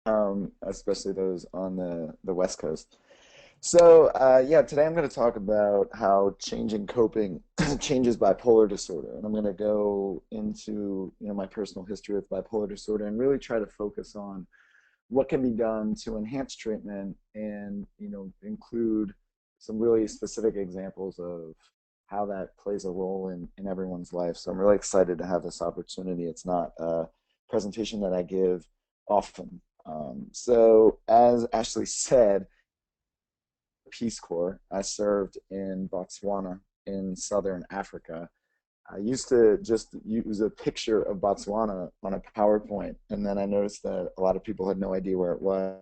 especially those on the West Coast. So, yeah, today I'm going to talk about how changing coping changes bipolar disorder, and I'm going to go into my personal history with bipolar disorder and really try to focus on what can be done to enhance treatment and include some really specific examples of how that plays a role in everyone's life. So I'm really excited to have this opportunity. It's not a presentation that I give often. So as Ashley said, Peace Corps. I served in Botswana in southern Africa. I used to just use a picture of Botswana on a PowerPoint, and then I noticed that a lot of people had no idea where it was.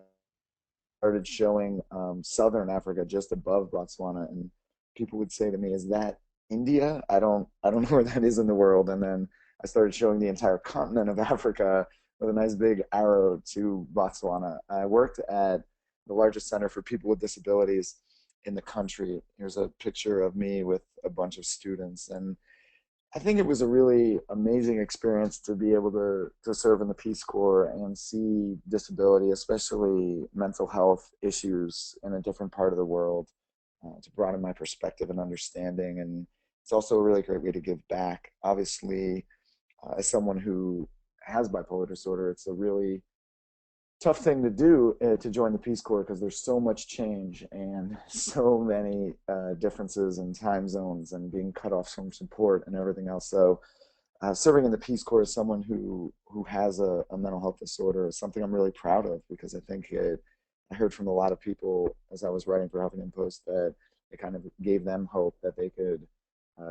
Started showing southern Africa just above Botswana, and people would say to me, "Is that India? I don't know where that is in the world." And then I started showing the entire continent of Africa with a nice big arrow to Botswana. I worked at the largest center for people with disabilities in the country. Here's a picture of me with a bunch of students, and I think it was a really amazing experience to be able to serve in the Peace Corps and see disability, especially mental health issues in a different part of the world, to broaden my perspective and understanding. And it's also a really great way to give back. Obviously, as someone who has bipolar disorder, it's a really tough thing to do to join the Peace Corps because there's so much change and so many differences in time zones and being cut off from support and everything else. So serving in the Peace Corps as someone who has a mental health disorder is something I'm really proud of because I heard from a lot of people as I was writing for Huffington Post that it kind of gave them hope that they could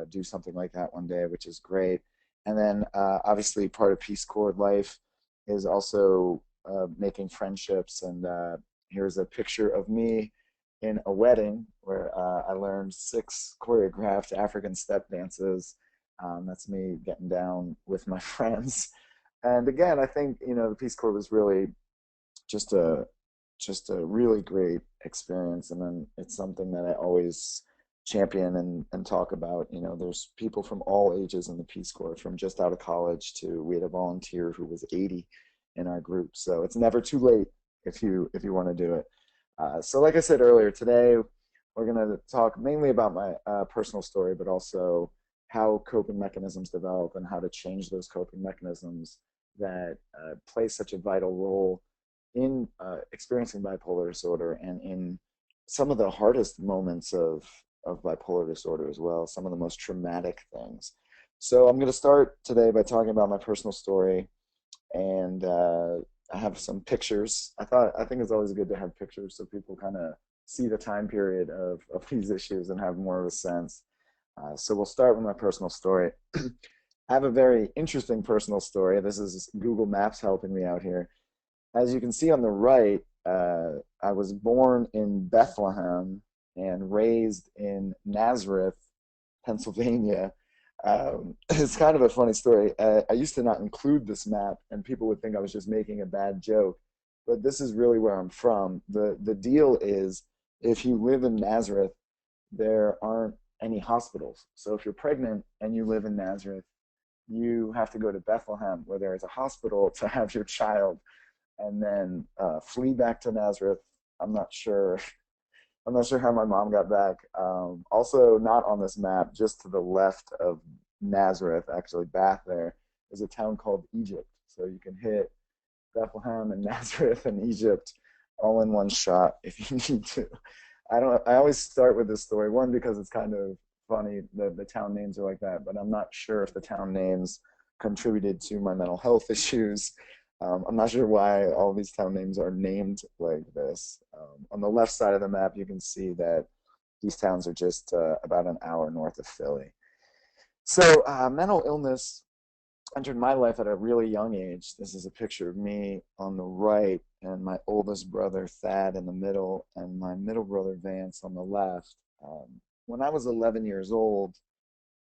do something like that one day, which is great. And then obviously part of Peace Corps life is also making friendships. And here's a picture of me in a wedding where I learned 6 choreographed African step dances. That's me getting down with my friends. And again, I think the Peace Corps was really just a just a really great experience, and then it's something that I always champion and talk about. There's people from all ages in the Peace Corps, from just out of college to we had a volunteer who was 80 in our group. So it's never too late if you want to do it. So like I said earlier, today we're going to talk mainly about my personal story, but also how coping mechanisms develop and how to change those coping mechanisms that play such a vital role in experiencing bipolar disorder and in some of the hardest moments of bipolar disorder as well, some of the most traumatic things. So I'm going to start today by talking about my personal story, and I have some pictures. I think it's always good to have pictures so people kind of see the time period of these issues and have more of a sense. So we'll start with my personal story. I have a very interesting personal story. This is Google Maps helping me out here. As you can see on the right, I was born in Bethlehem and raised in Nazareth, Pennsylvania. It's kind of a funny story. I used to not include this map, and people would think I was just making a bad joke, but this is really where I'm from. The deal is, if you live in Nazareth, there aren't any hospitals. So if you're pregnant and you live in Nazareth, you have to go to Bethlehem, where there is a hospital, to have your child and then flee back to Nazareth. I'm not sure. I'm not sure how my mom got back. Also, not on this map, just to the left of Nazareth, actually back there, is a town called Egypt. So you can hit Bethlehem and Nazareth and Egypt all in one shot if you need to. I don't. I always start with this story, one because it's kind of funny that the town names are like that, but I'm not sure if the town names contributed to my mental health issues. I'm not sure why all these town names are named like this. On the left side of the map, you can see that these towns are just about an hour north of Philly. So, mental illness entered my life at a really young age. This is a picture of me on the right, and my oldest brother Thad in the middle, and my middle brother Vance on the left. When I was 11 years old,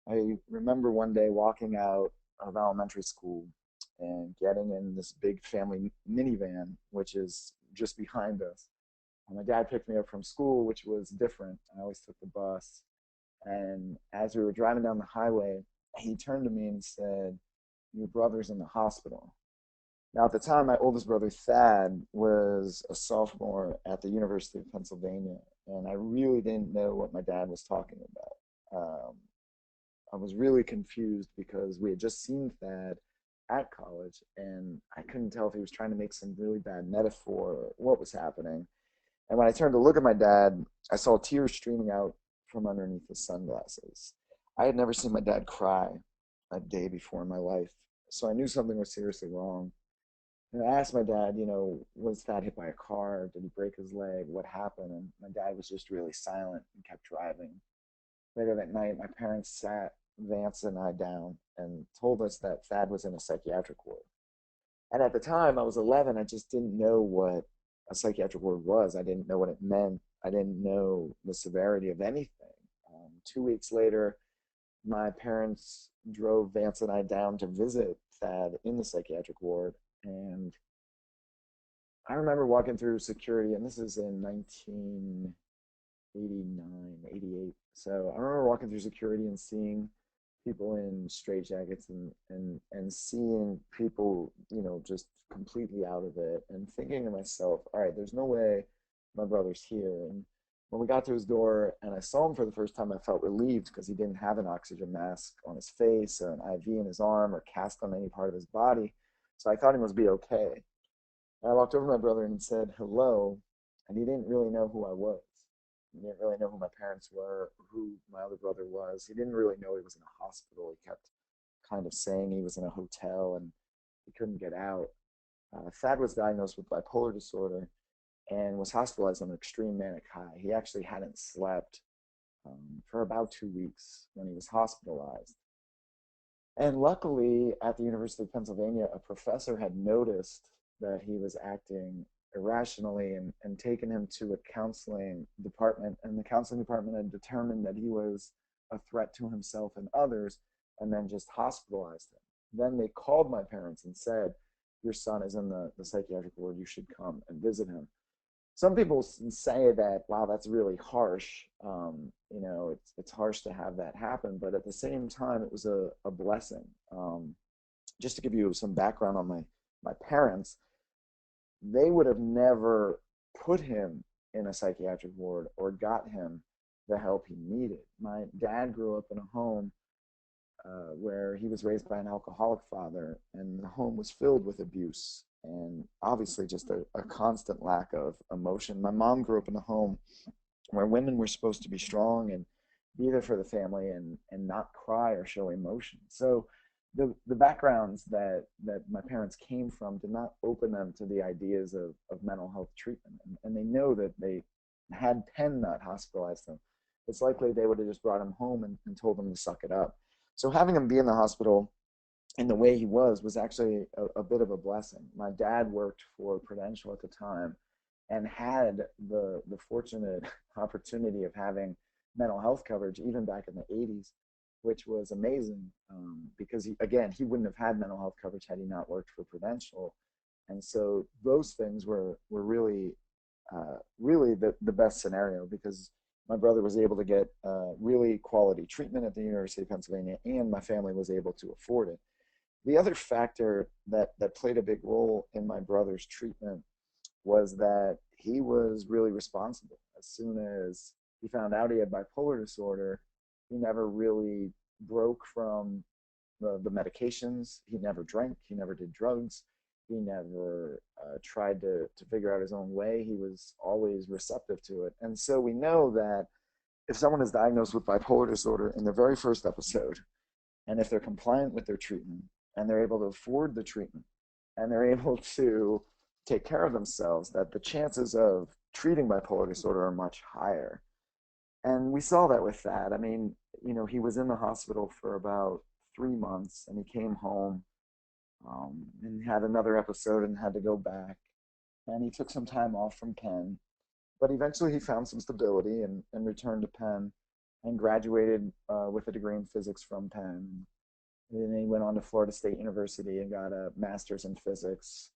I remember one day walking out of elementary school and getting in this big family minivan, which is just behind us. And my dad picked me up from school, which was different. I always took the bus. And as we were driving down the highway, he turned to me and said, "Your brother's in the hospital." Now, at the time, my oldest brother Thad was a sophomore at the University of Pennsylvania, and I really didn't know what my dad was talking about. I was really confused because we had just seen Thad at college, and I couldn't tell if he was trying to make some really bad metaphor or what was happening. And when I turned to look at my dad, I saw tears streaming out from underneath his sunglasses. I had never seen my dad cry a day before in my life, so I knew something was seriously wrong. And I asked my dad, was Thad hit by a car? Did he break his leg? What happened? And my dad was just really silent and kept driving. Later that night, my parents sat Vance and I down and told us that Thad was in a psychiatric ward. And at the time, I was 11. I just didn't know what a psychiatric ward was. I didn't know what it meant. I didn't know the severity of anything. 2 weeks later, my parents drove Vance and I down to visit Thad in the psychiatric ward. And I remember walking through security, and this is in 1989, 88. So I remember walking through security and seeing people in straitjackets and seeing people, just completely out of it and thinking to myself, all right, there's no way my brother's here. And when we got to his door and I saw him for the first time, I felt relieved because he didn't have an oxygen mask on his face or an IV in his arm or cast on any part of his body. So I thought he must be okay. And I walked over to my brother and said hello, and he didn't really know who I was. He didn't really know who my parents were, who my other brother was. He didn't really know he was in a hospital. He kept kind of saying he was in a hotel and he couldn't get out. Thad was diagnosed with bipolar disorder and was hospitalized on an extreme manic high. He actually hadn't slept for about 2 weeks when he was hospitalized. And luckily, at the University of Pennsylvania, a professor had noticed that he was acting irrationally and taken him to a counseling department. And the counseling department had determined that he was a threat to himself and others and then just hospitalized him. Then they called my parents and said, your son is in the psychiatric ward. You should come and visit him. Some people say that, wow, that's really harsh. It's harsh to have that happen, but at the same time, it was a blessing. Just to give you some background on my parents, they would have never put him in a psychiatric ward or got him the help he needed. My dad grew up in a home where he was raised by an alcoholic father, and the home was filled with abuse and obviously just a constant lack of emotion. My mom grew up in a home where women were supposed to be strong and be there for the family and not cry or show emotion. So the backgrounds that my parents came from did not open them to the ideas of mental health treatment. And they know that they had Penn not hospitalized them, it's likely they would have just brought him home and told him to suck it up. So having him be in the hospital in the way he was actually a bit of a blessing. My dad worked for Prudential at the time and had the fortunate opportunity of having mental health coverage even back in the 80s, which was amazing because he wouldn't have had mental health coverage had he not worked for Prudential. And so those things were really really the best scenario because my brother was able to get really quality treatment at the University of Pennsylvania, and my family was able to afford it. The other factor that played a big role in my brother's treatment was that he was really responsible. As soon as he found out he had bipolar disorder, he never really broke from the medications. He never drank. He never did drugs. He never tried to figure out his own way. He was always receptive to it. And so we know that if someone is diagnosed with bipolar disorder in their very first episode, and if they're compliant with their treatment, and they're able to afford the treatment, and they're able to take care of themselves, that the chances of treating bipolar disorder are much higher. And we saw that with that. I mean, he was in the hospital for about 3 months, and he came home and had another episode and had to go back. And he took some time off from Penn, but eventually he found some stability and returned to Penn and graduated with a degree in physics from Penn. And then he went on to Florida State University and got a master's in physics.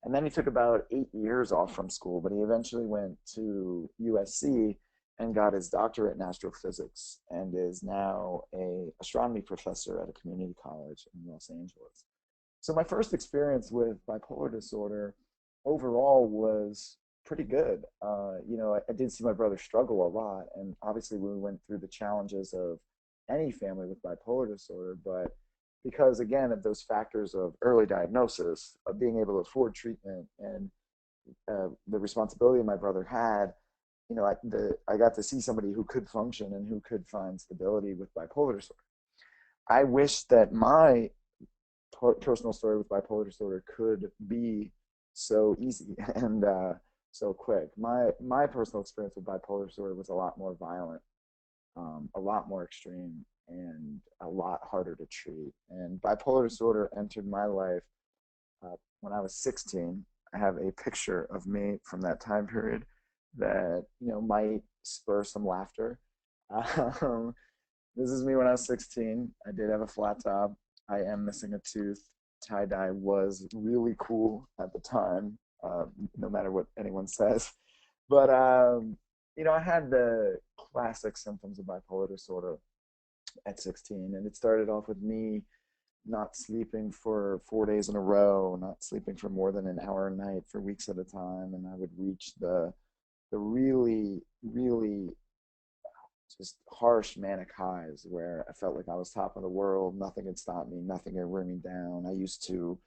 And then he took about 8 years off from school, but he eventually went to USC and got his doctorate in astrophysics and is now a astronomy professor at a community college in Los Angeles. So my first experience with bipolar disorder overall was pretty good. I did see my brother struggle a lot, and obviously we went through the challenges of any family with bipolar disorder, but because again of those factors of early diagnosis, of being able to afford treatment, and the responsibility my brother had, I got to see somebody who could function and who could find stability with bipolar disorder. I wish that my personal story with bipolar disorder could be so easy and so quick. My personal experience with bipolar disorder was a lot more violent, a lot more extreme, and a lot harder to treat. And bipolar disorder entered my life when I was 16. I have a picture of me from that time period that might spur some laughter. Um, this is me when I was 16. I did have a flat top. I am missing a tooth. Tie dye was really cool at the time, no matter what anyone says. But I had the classic symptoms of bipolar disorder at 16, and it started off with me not sleeping for 4 days in a row, not sleeping for more than an hour a night for weeks at a time, and I would reach the really, really just harsh manic highs where I felt like I was top of the world. Nothing could stop me. Nothing could wear me down. I used to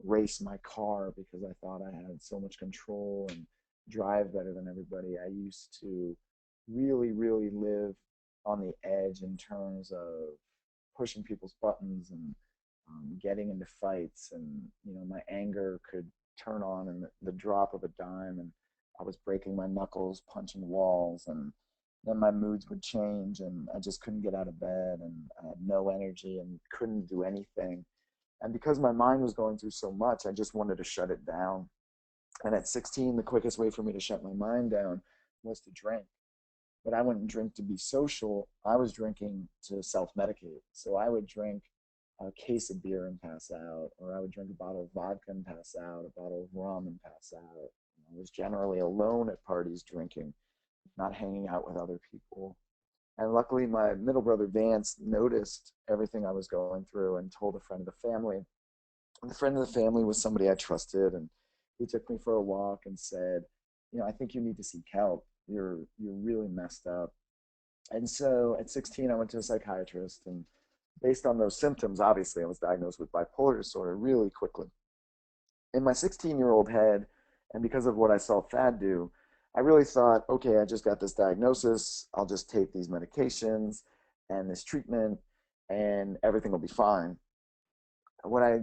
race my car because I thought I had so much control and drive better than everybody. I used to really, really live on the edge in terms of pushing people's buttons and getting into fights. And, my anger could turn on in the drop of a dime. And I was breaking my knuckles, punching walls, and then my moods would change and I just couldn't get out of bed and I had no energy and couldn't do anything. And because my mind was going through so much, I just wanted to shut it down. And at 16, the quickest way for me to shut my mind down was to drink. But I wouldn't drink to be social. I was drinking to self-medicate. So I would drink a case of beer and pass out, or I would drink a bottle of vodka and pass out, a bottle of rum and pass out. I was generally alone at parties drinking, not hanging out with other people. And luckily, my middle brother Vance noticed everything I was going through and told a friend of the family. And the friend of the family was somebody I trusted, and he took me for a walk and said, I think you need to seek help. You're really messed up. And so at 16, I went to a psychiatrist, and based on those symptoms, obviously, I was diagnosed with bipolar disorder really quickly. In my 16-year-old head, and because of what I saw Thad do, I really thought, okay, I just got this diagnosis. I'll just take these medications and this treatment, and everything will be fine. What I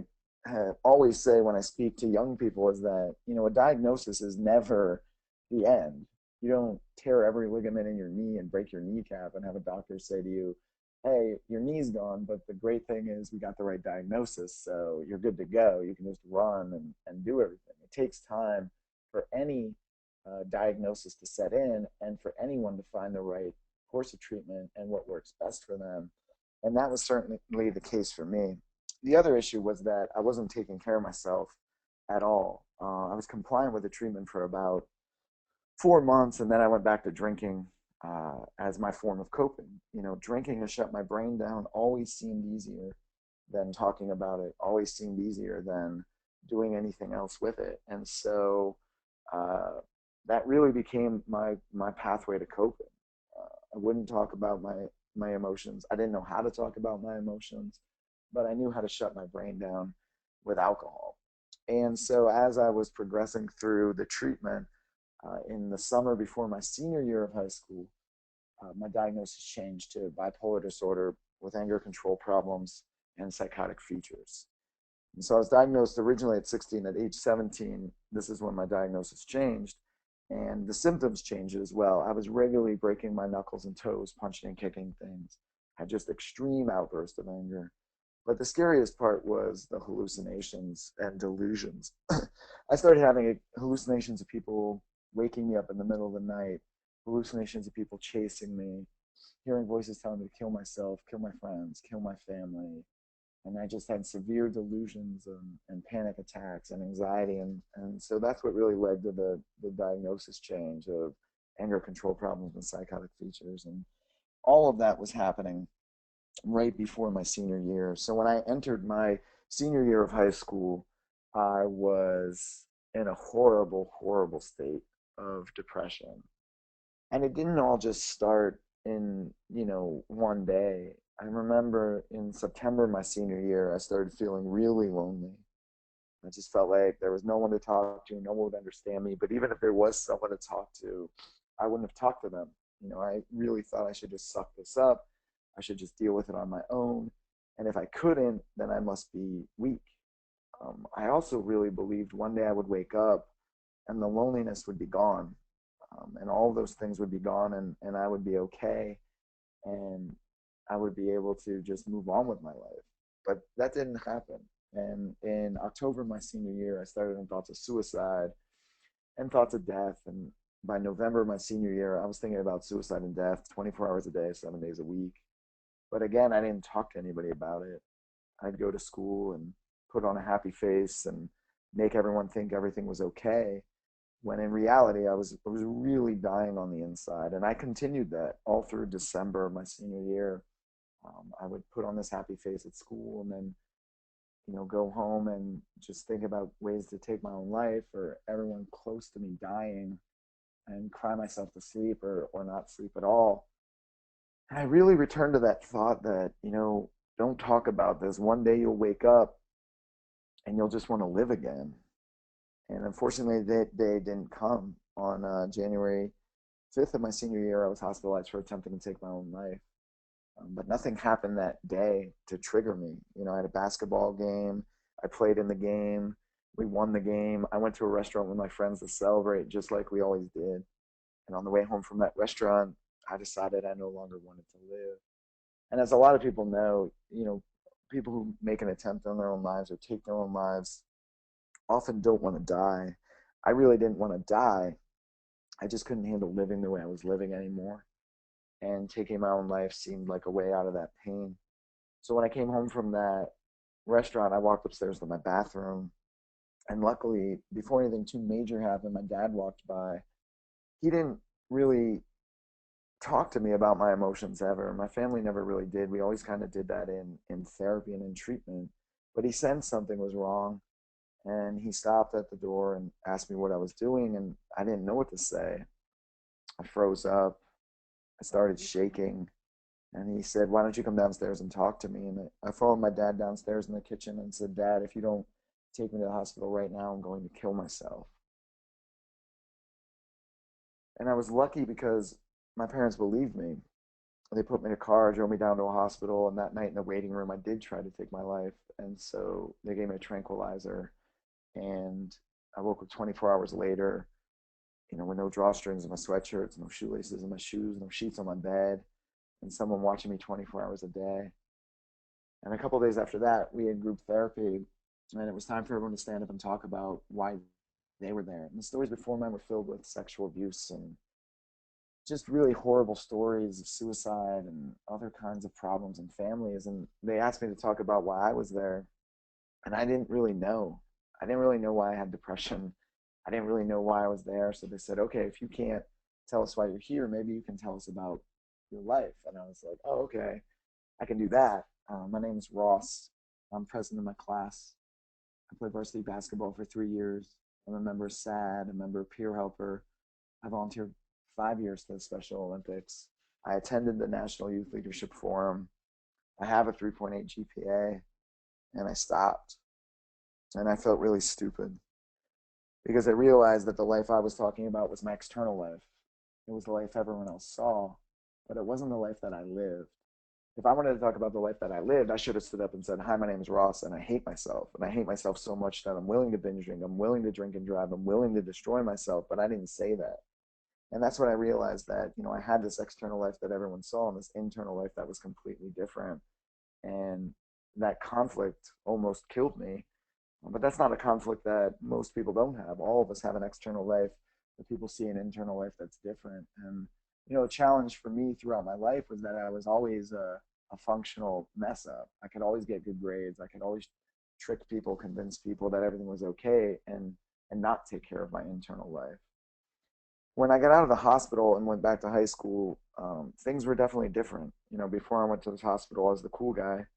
always say when I speak to young people is that, a diagnosis is never the end. You don't tear every ligament in your knee and break your kneecap and have a doctor say to you, hey, your knee's gone, but the great thing is we got the right diagnosis, so you're good to go. You can just run and do everything. It takes time for any diagnosis to set in and for anyone to find the right course of treatment and what works best for them. And that was certainly the case for me. The other issue was that I wasn't taking care of myself at all. I was compliant with the treatment for about 4 months, and then I went back to drinking as my form of coping. Drinking to shut my brain down always seemed easier than talking about it, always seemed easier than doing anything else with it. And so uh, that really became my pathway to coping. I wouldn't talk about my emotions. I didn't know how to talk about my emotions, but I knew how to shut my brain down with alcohol. And so as I was progressing through the treatment in the summer before my senior year of high school, my diagnosis changed to bipolar disorder with anger control problems and psychotic features. And so I was diagnosed originally at 16. At age 17, this is when my diagnosis changed. And the symptoms changed as well. I was regularly breaking my knuckles and toes, punching and kicking things. I had just extreme outbursts of anger. But the scariest part was the hallucinations and delusions. I started having hallucinations of people waking me up in the middle of the night, hallucinations of people chasing me, hearing voices telling me to kill myself, kill my friends, kill my family. And I just had severe delusions and panic attacks and anxiety. And so that's what really led to the diagnosis change of anger control problems and psychotic features. And all of that was happening right before my senior year. So when I entered my senior year of high school, I was in a horrible, horrible state of depression. And it didn't all just start in, one day. I remember in September of my senior year, I started feeling really lonely. I just felt like there was no one to talk to, no one would understand me. But even if there was someone to talk to, I wouldn't have talked to them. I really thought I should just suck this up. I should just deal with it on my own. And if I couldn't, then I must be weak. I also really believed one day I would wake up and the loneliness would be gone, and all of those things would be gone, and I would be okay, and I would be able to just move on with my life. But that didn't happen. And in October of my senior year, I started in thoughts of suicide and thoughts of death. And by November of my senior year, I was thinking about suicide and death 24 hours a day, 7 days a week. But again, I didn't talk to anybody about it. I'd go to school and put on a happy face and make everyone think everything was okay, when in reality I was really dying on the inside. And I continued that all through December of my senior year. I would put on this happy face at school and then go home and just think about ways to take my own life, or everyone close to me dying, and cry myself to sleep, or not sleep at all. And I really returned to that thought that, don't talk about this. One day you'll wake up and you'll just want to live again. And unfortunately, that day didn't come. On January 5th of my senior year, I was hospitalized for attempting to take my own life. But nothing happened that day to trigger me. I had a basketball game. I played in the game. We won the game. I went to a restaurant with my friends to celebrate, just like we always did. And on the way home from that restaurant, I decided I no longer wanted to live. And as a lot of people know, people who make an attempt on their own lives or take their own lives often don't want to die. I really didn't want to die. I just couldn't handle living the way I was living anymore. And taking my own life seemed like a way out of that pain. So when I came home from that restaurant, I walked upstairs to my bathroom. And luckily, before anything too major happened, my dad walked by. He didn't really talk to me about my emotions ever. My family never really did. We always kind of did that in therapy and in treatment. But he sensed something was wrong, and he stopped at the door and asked me what I was doing, and I didn't know what to say. I froze up. I started shaking, and he said, "Why don't you come downstairs and talk to me?" And I followed my dad downstairs in the kitchen and said, "Dad, if you don't take me to the hospital right now, I'm going to kill myself." And I was lucky because my parents believed me. They put me in a car, drove me down to a hospital, and that night in the waiting room, I did try to take my life. And so they gave me a tranquilizer, and I woke up 24 hours later, with no drawstrings in my sweatshirts, no shoelaces in my shoes, no sheets on my bed, and someone watching me 24 hours a day. And a couple of days after that, we had group therapy, and it was time for everyone to stand up and talk about why they were there. And the stories before mine were filled with sexual abuse and just really horrible stories of suicide and other kinds of problems in families. And they asked me to talk about why I was there, and I didn't really know. I didn't really know why I had depression. I didn't really know why I was there. So they said, "Okay, if you can't tell us why you're here, maybe you can tell us about your life." And I was like, "Oh, okay, I can do that." My name is Ross. I'm president of my class. I played varsity basketball for 3 years. I'm a member of SAD, a member of Peer Helper. I volunteered 5 years for the Special Olympics. I attended the National Youth Leadership Forum. I have a 3.8 GPA, and I stopped. And I felt really stupid because I realized that the life I was talking about was my external life. It was the life everyone else saw, but it wasn't the life that I lived. If I wanted to talk about the life that I lived, I should have stood up and said, "Hi, my name is Ross, and I hate myself. And I hate myself so much that I'm willing to binge drink. I'm willing to drink and drive. I'm willing to destroy myself." But I didn't say that. And that's when I realized that, I had this external life that everyone saw and this internal life that was completely different. And that conflict almost killed me. But that's not a conflict that most people don't have. All of us have an external life, but people see an internal life that's different. And, a challenge for me throughout my life was that I was always a functional mess up. I could always get good grades. I could always trick people, convince people that everything was okay, and not take care of my internal life. When I got out of the hospital and went back to high school, things were definitely different. Before I went to this hospital, I was the cool guy.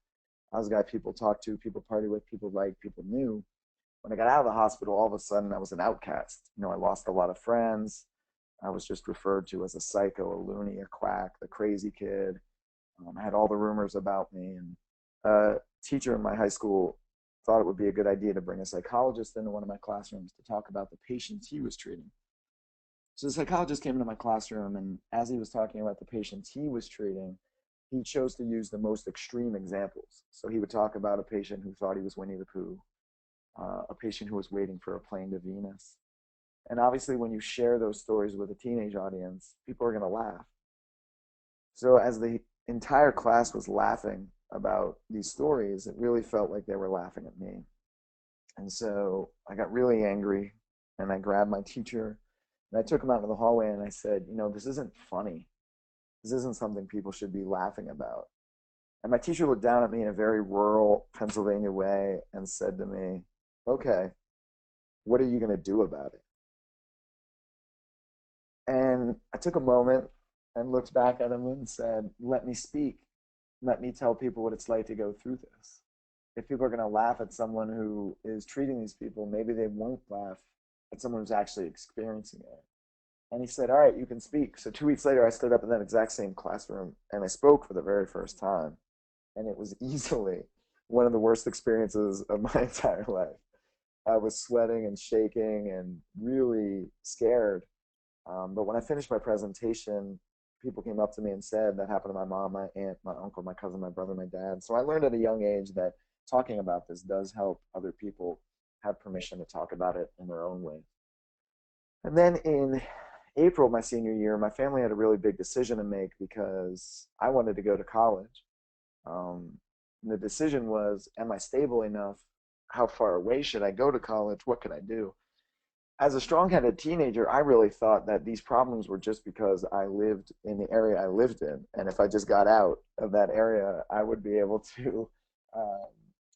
I was a guy people talked to, people party with, people liked, people knew. When I got out of the hospital, all of a sudden I was an outcast. I lost a lot of friends. I was just referred to as a psycho, a loony, a quack, the crazy kid. I had all the rumors about me, and a teacher in my high school thought it would be a good idea to bring a psychologist into one of my classrooms to talk about the patients he was treating. So the psychologist came into my classroom, and as he was talking about the patients he was treating, he chose to use the most extreme examples. So he would talk about a patient who thought he was Winnie the Pooh, a patient who was waiting for a plane to Venus. And obviously, when you share those stories with a teenage audience, people are going to laugh. So as the entire class was laughing about these stories, it really felt like they were laughing at me. And so I got really angry, and I grabbed my teacher and I took him out into the hallway and I said, this isn't funny. This isn't something people should be laughing about. And my teacher looked down at me in a very rural Pennsylvania way and said to me, okay, what are you going to do about it? And I took a moment and looked back at him and said, let me speak. Let me tell people what it's like to go through this. If people are going to laugh at someone who is treating these people, maybe they won't laugh at someone who's actually experiencing it. And he said, all right, you can speak. So 2 weeks later, I stood up in that exact same classroom and I spoke for the very first time. And it was easily one of the worst experiences of my entire life. I was sweating and shaking and really scared. But when I finished my presentation, people came up to me and said that happened to my mom, my aunt, my uncle, my cousin, my brother, my dad. So I learned at a young age that talking about this does help other people have permission to talk about it in their own way. And then in April, my senior year, my family had a really big decision to make because I wanted to go to college. The decision was, am I stable enough? How far away should I go to college? What could I do? As a strong-headed teenager, I really thought that these problems were just because I lived in the area I lived in, and if I just got out of that area, I would be able to uh,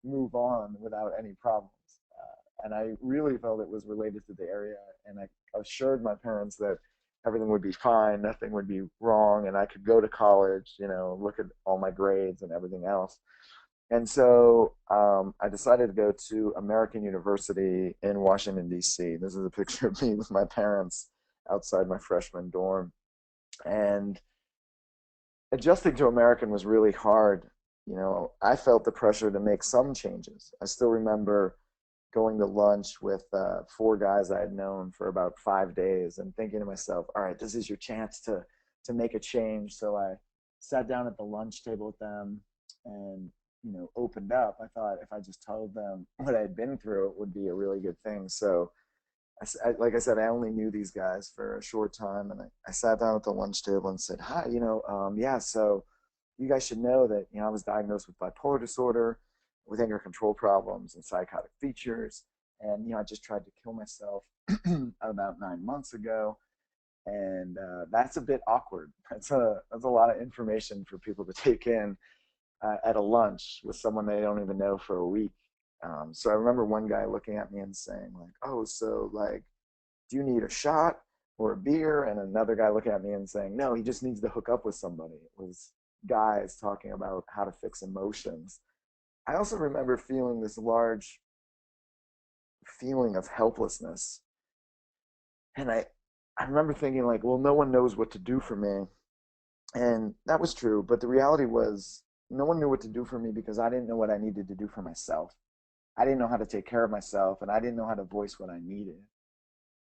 move on without any problems. And I really felt it was related to the area, and I assured my parents that everything would be fine, nothing would be wrong, and I could go to college, look at all my grades and everything else. And so I decided to go to American University in Washington, D.C. This is a picture of me with my parents outside my freshman dorm. And adjusting to American was really hard. I felt the pressure to make some changes. I still remember going to lunch with four guys I had known for about 5 days and thinking to myself, all right, this is your chance to make a change. So I sat down at the lunch table with them and opened up. I thought if I just told them what I had been through, it would be a really good thing. So like I said, I only knew these guys for a short time, and I sat down at the lunch table and said, "Hi, yeah, so you guys should know that I was diagnosed with bipolar disorder, with anger control problems and psychotic features, and I just tried to kill myself about 9 months ago, and that's a bit awkward. That's a lot of information for people to take in at a lunch with someone they don't even know for a week." So I remember one guy looking at me and saying like, "Oh, so like, do you need a shot or a beer?" And another guy looking at me and saying, "No, he just needs to hook up with somebody." It was guys talking about how to fix emotions. I also remember feeling this large feeling of helplessness. And I remember thinking like, well, no one knows what to do for me. And that was true. But the reality was no one knew what to do for me because I didn't know what I needed to do for myself. I didn't know how to take care of myself, and I didn't know how to voice what I needed.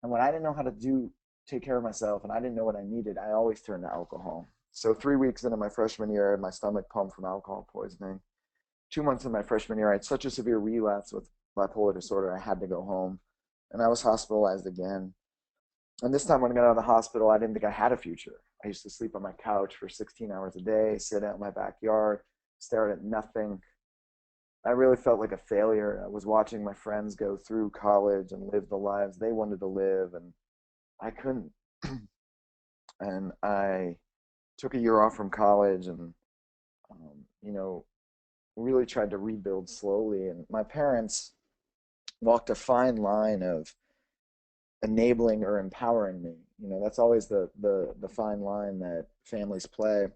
And when I didn't know how to take care of myself and I didn't know what I needed, I always turned to alcohol. So 3 weeks into my freshman year, I had my stomach pumped from alcohol poisoning. 2 months into my freshman year, I had such a severe relapse with bipolar disorder, I had to go home. And I was hospitalized again. And this time when I got out of the hospital, I didn't think I had a future. I used to sleep on my couch for 16 hours a day, sit out in my backyard, stare at nothing. I really felt like a failure. I was watching my friends go through college and live the lives they wanted to live, and I couldn't. And I took a year off from college and, um, you know, really tried to rebuild slowly. And my parents walked a fine line of enabling or empowering me. That's always the fine line that families play.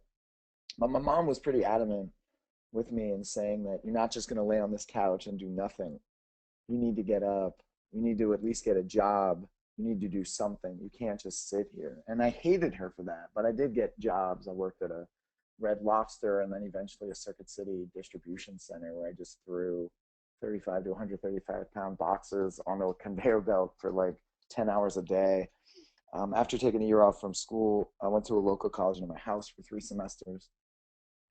But my mom was pretty adamant with me and saying that you're not just going to lay on this couch and do nothing. You need to get up. You need to at least get a job. You need to do something. You can't just sit here. And I hated her for that, but I did get jobs. I worked at a Red Lobster and then eventually a Circuit City distribution center where I just threw 35 to 135-pound boxes on a conveyor belt for like 10 hours a day. After taking a year off from school, I went to a local college near my house for 3 semesters.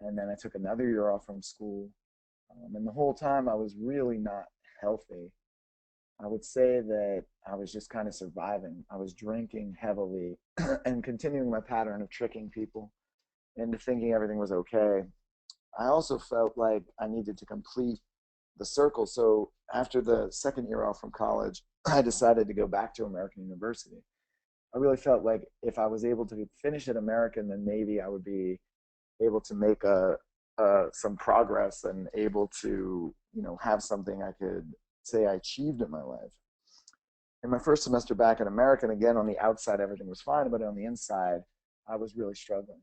And then I took another year off from school. And the whole time I was really not healthy. I would say that I was just kind of surviving. I was drinking heavily and continuing my pattern of tricking people into thinking everything was okay. I also felt like I needed to complete the circle. So after the second year off from college, I decided to go back to American University. I really felt like if I was able to finish at American, then maybe I would be able to make some progress and able to have something I could say I achieved in my life. In my first semester back at American, again on the outside everything was fine, but on the inside I was really struggling.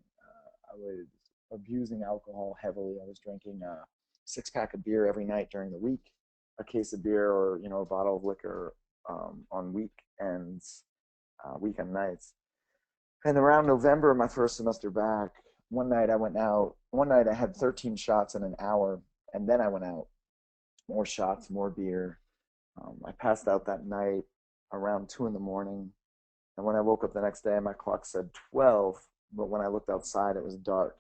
I was abusing alcohol heavily. I was drinking a 6 pack of beer every night during the week, a case of beer or a bottle of liquor on weekends, weekend nights. And around November, my first semester back, one night I went out. One night I had 13 shots in an hour, and then I went out. More shots, more beer. I passed out that night around 2 in the morning. And when I woke up the next day, my clock said 12, but when I looked outside, it was dark.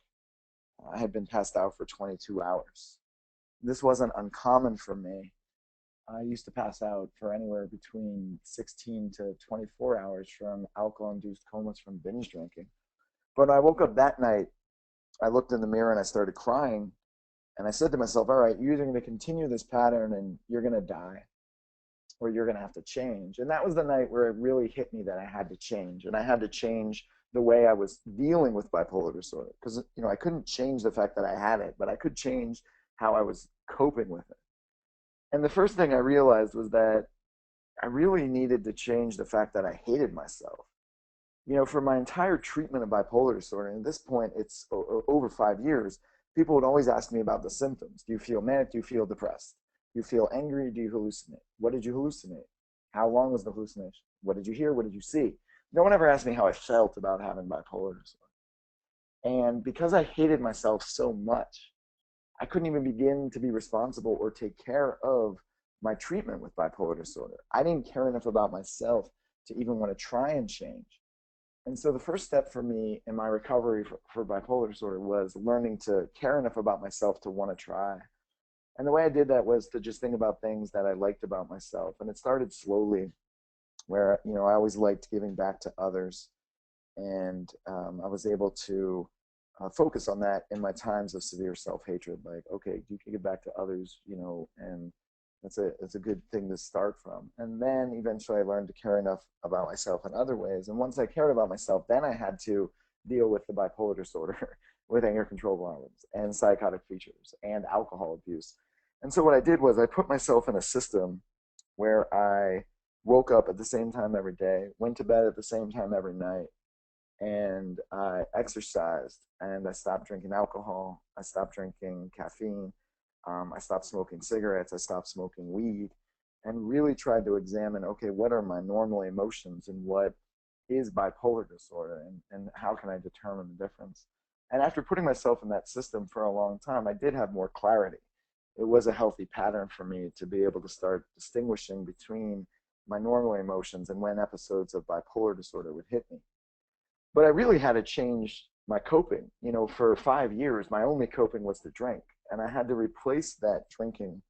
I had been passed out for 22 hours. This wasn't uncommon for me. I used to pass out for anywhere between 16 to 24 hours from alcohol-induced comas from binge drinking. But when I woke up that night, I looked in the mirror and I started crying. And I said to myself, all right, you're either going to continue this pattern and you're going to die, or you're going to have to change. And that was the night where it really hit me that I had to change. And I had to change the way I was dealing with bipolar disorder. Because, I couldn't change the fact that I had it, but I could change how I was coping with it. And the first thing I realized was that I really needed to change the fact that I hated myself. For my entire treatment of bipolar disorder, and at this point, it's over 5 years, people would always ask me about the symptoms. Do you feel manic? Do you feel depressed? Do you feel angry? Do you hallucinate? What did you hallucinate? How long was the hallucination? What did you hear? What did you see? No one ever asked me how I felt about having bipolar disorder. And because I hated myself so much, I couldn't even begin to be responsible or take care of my treatment with bipolar disorder. I didn't care enough about myself to even want to try and change. And so the first step for me in my recovery for bipolar disorder was learning to care enough about myself to want to try. And the way I did that was to just think about things that I liked about myself. And it started slowly, where, I always liked giving back to others. And I was able to focus on that in my times of severe self-hatred. Like, okay, you can give back to others, and it's a good thing to start from. And then eventually I learned to care enough about myself in other ways. And once I cared about myself, then I had to deal with the bipolar disorder with anger control problems and psychotic features and alcohol abuse. And so what I did was I put myself in a system where I woke up at the same time every day, went to bed at the same time every night, and I exercised and I stopped drinking alcohol. I stopped drinking caffeine. I stopped smoking cigarettes. I stopped smoking weed, and really tried to examine, okay, what are my normal emotions and what is bipolar disorder, and how can I determine the difference? And after putting myself in that system for a long time, I did have more clarity. It was a healthy pattern for me to be able to start distinguishing between my normal emotions and when episodes of bipolar disorder would hit me. But I really had to change my coping. For 5 years, my only coping was to drink. And I had to replace that drinking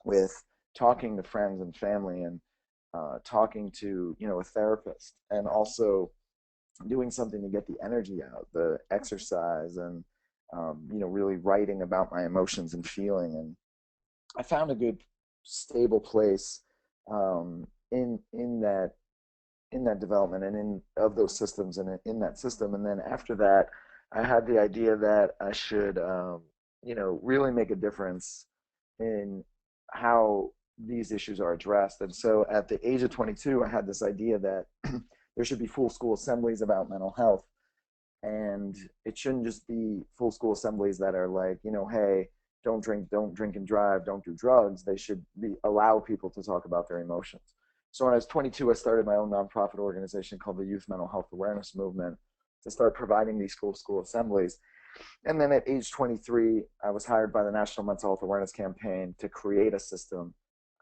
with talking to friends and family and talking to, a therapist, and also doing something to get the energy out, the exercise, and, really writing about my emotions and feeling. And I found a good, stable place in that development and in of those systems and in that system. And then after that, I had the idea that I should, really make a difference in how these issues are addressed. And so at the age of 22, I had this idea that there should be full school assemblies about mental health. And it shouldn't just be full school assemblies that are like, hey, don't drink and drive, don't do drugs. They should allow people to talk about their emotions. So when I was 22, I started my own nonprofit organization called the Youth Mental Health Awareness Movement to start providing these school assemblies. And then at age 23, I was hired by the National Mental Health Awareness Campaign to create a system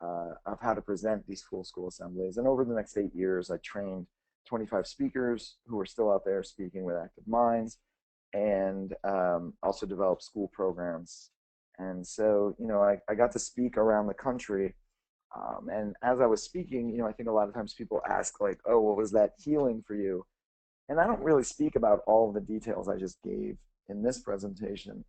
of how to present these school assemblies. And over the next 8 years, I trained 25 speakers who are still out there speaking with active minds, and also developed school programs. And so, I got to speak around the country. And as I was speaking, I think a lot of times people ask, like, oh, what was that healing for you? And I don't really speak about all of the details I just gave in this presentation.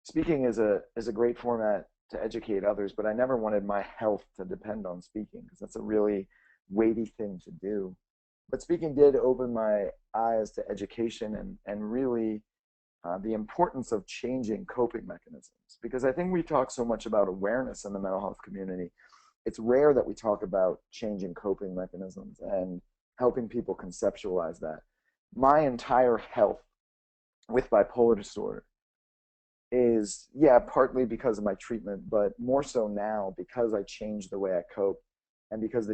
Speaking is a great format to educate others, but I never wanted my health to depend on speaking, because that's a really weighty thing to do. But speaking did open my eyes to education and really the importance of changing coping mechanisms. Because I think we talk so much about awareness in the mental health community. It's rare that we talk about changing coping mechanisms and helping people conceptualize that. My entire health with bipolar disorder is, yeah, partly because of my treatment, but more so now because I changed the way I cope, and because I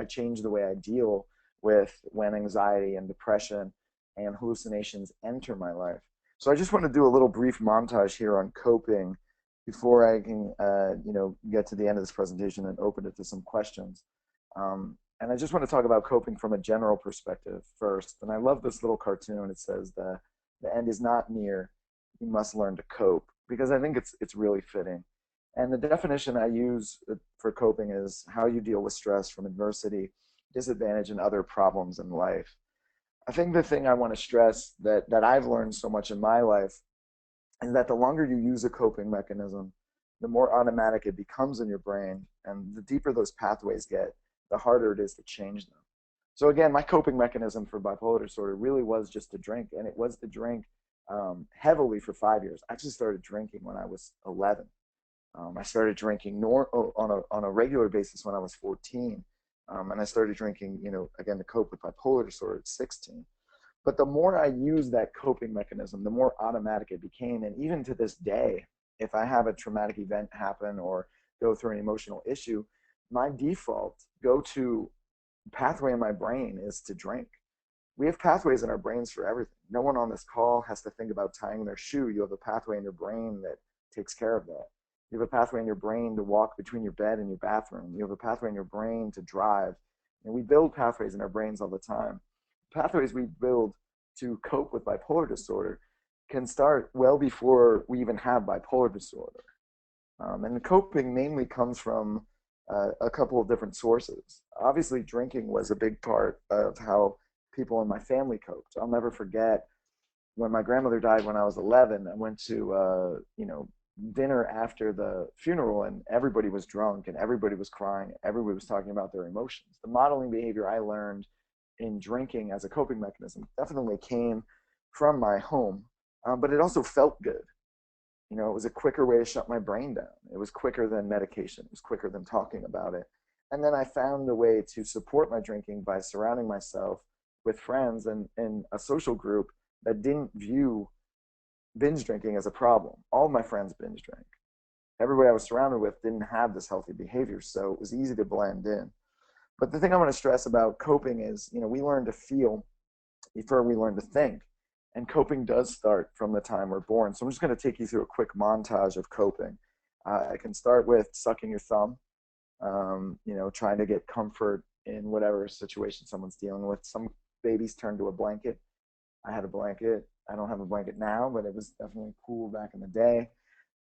changed the way I deal with when anxiety and depression and hallucinations enter my life. So I just want to do a little brief montage here on coping before I can, get to the end of this presentation and open it to some questions. And I just want to talk about coping from a general perspective first. And I love this little cartoon. It says the end is not near. You must learn to cope, because I think it's really fitting. And the definition I use for coping is how you deal with stress from adversity, disadvantage, and other problems in life. I think the thing I want to stress that I've learned so much in my life is that the longer you use a coping mechanism, the more automatic it becomes in your brain, and the deeper those pathways get, the harder it is to change them. So again, my coping mechanism for bipolar disorder really was just to drink, and it was to drink heavily for 5 years. I actually started drinking when I was 11. I started drinking on a regular basis when I was 14, and I started drinking, again, to cope with bipolar disorder at 16. But the more I used that coping mechanism, the more automatic it became. And even to this day, if I have a traumatic event happen or go through an emotional issue, my default go-to pathway in my brain is to drink. We have pathways in our brains for everything. No one on this call has to think about tying their shoe. You have a pathway in your brain that takes care of that. You have a pathway in your brain to walk between your bed and your bathroom. You have a pathway in your brain to drive. And we build pathways in our brains all the time. Pathways we build to cope with bipolar disorder can start well before we even have bipolar disorder. And coping mainly comes from a couple of different sources. Obviously, drinking was a big part of how people in my family coped. I'll never forget when my grandmother died when I was 11. I went to dinner after the funeral, and everybody was drunk and everybody was crying. Everybody was talking about their emotions. The modeling behavior I learned in drinking as a coping mechanism definitely came from my home, but it also felt good. It was a quicker way to shut my brain down. It was quicker than medication. It was quicker than talking about it. And then I found a way to support my drinking by surrounding myself with friends and a social group that didn't view binge drinking as a problem. All of my friends binge drank. Everybody I was surrounded with didn't have this healthy behavior, so it was easy to blend in. But the thing I want to stress about coping is, we learn to feel before we learn to think. And coping does start from the time we're born. So I'm just going to take you through a quick montage of coping. I can start with sucking your thumb, trying to get comfort in whatever situation someone's dealing with. Some babies turn to a blanket. I had a blanket. I don't have a blanket now, but it was definitely cool back in the day.